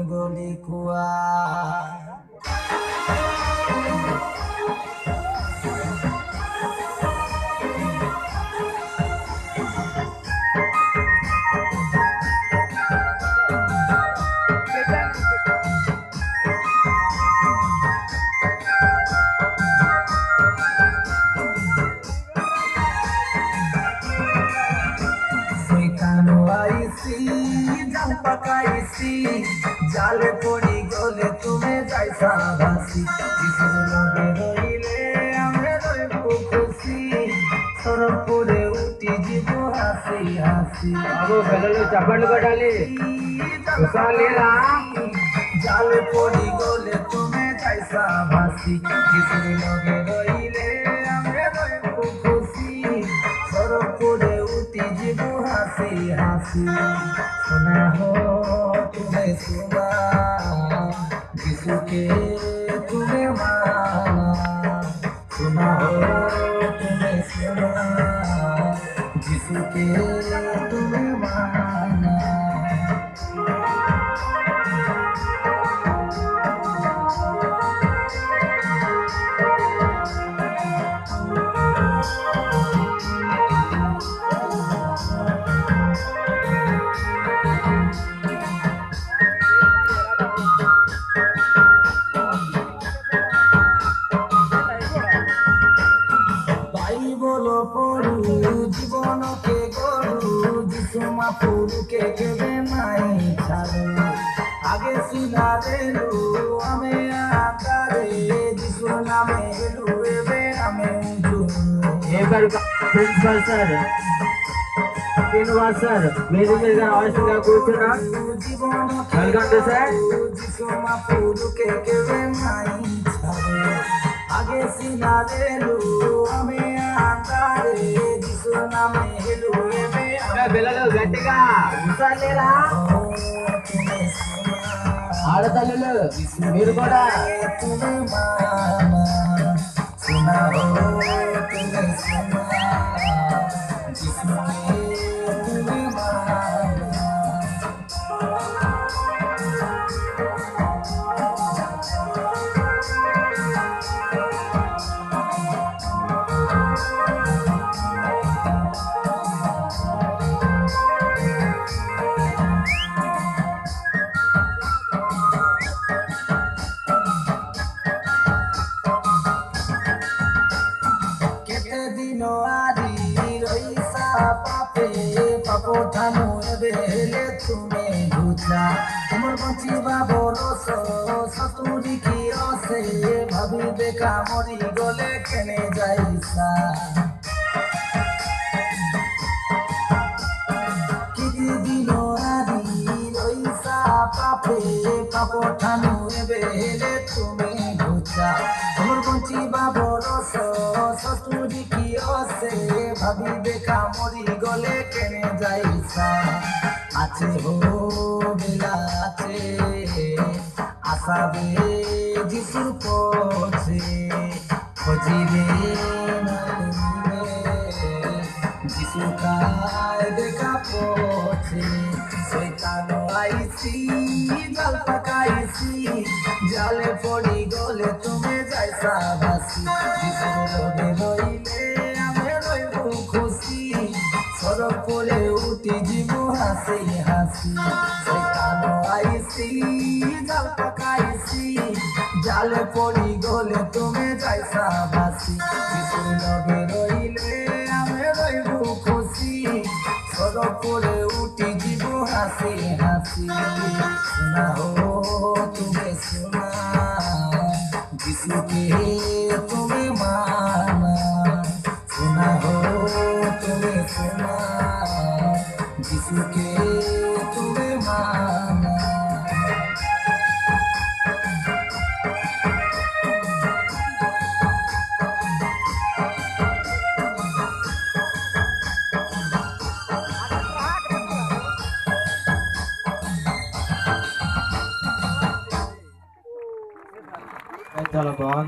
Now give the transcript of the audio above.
গলি কুয়া জাল পাকাইছি জালে পড়ি গলে তুমি যাইছা ভাসি কিসের লগে রইলে আমরা রইব খুশি সরব করে উঠি জীব হাসি হাসি अब बेललो चपड़ कटाली उसालेला জালে পড়ি গলে তুমি যাইছা ভাসি কিসের লগে রইলে আমরা রইব খুশি সরব করে উঠি জীব হাসি হাসি सुना हो तुम्हें सुना जिसके तुम्हें माना सुना हो तुम्हें सुना जिसके तुम्हें माना বলো পড়ু জীবনকে গরু যিশুমা পুরুকে কেবে নাই ছাড়ু আগে সিনা দেলু আমি আকারে যিশু নামে এলু এবে আমি উজু एकर प्रिंसिपल सर श्रीनिवास सर मेरे में आवश्यक कुछ ना वेलकम टू सर যিশুমা পুরুকে কেবে নাই ছাড়ু আগে সিনা দেলু আমি আকারে যিশু নামে এলু এবে बेललो गट्टिगा उसालेला ఆడతల్లులు మీరు కూడా तुम्हें माना सुना हो तुम्हें सुना जिसमें तुम्हें माना দিনো আদি রইসা পাপে পাপ ধানু বেলে তুমি বুঝা তোমার বঞ্চিবা বরস সতুরি কি অসে ভাবি দেখা মরি গলে কেনে যাইসা কি দিনো আদি রইসা পাপে পাপ ধানু বেলে তুমি বুঝা তোমার বঞ্চিবা বরস সতুরি কি অসে ভাবি দেখা মরি গলে কেনে যাইসা আছে হো বেলা আছে আসাবে যিশুর পথে খোঁজিবে যিশু কায় দেখা পথে শয়তান আইছি জাল পাকাইছি জালে পড়ি গলে তুমি যাইসা ভাসি যিশুর লগে রইলে আমি রইব খুশি সরব করে উঠি জীব হাসি হাসি শয়তান আইছি জাল পাকাইছি জালে পড়ি গলে তুমি যাইসা ভাসি যিশুর লগে রইলে আমি রইব খুশি সরব করে উঠি জীব হাসি হাসি सुना हो तुम्हें सुना जिसके तुम्हें माना सुना हो तुम्हें सुना जिसके तुम्हें माना चलो बहुत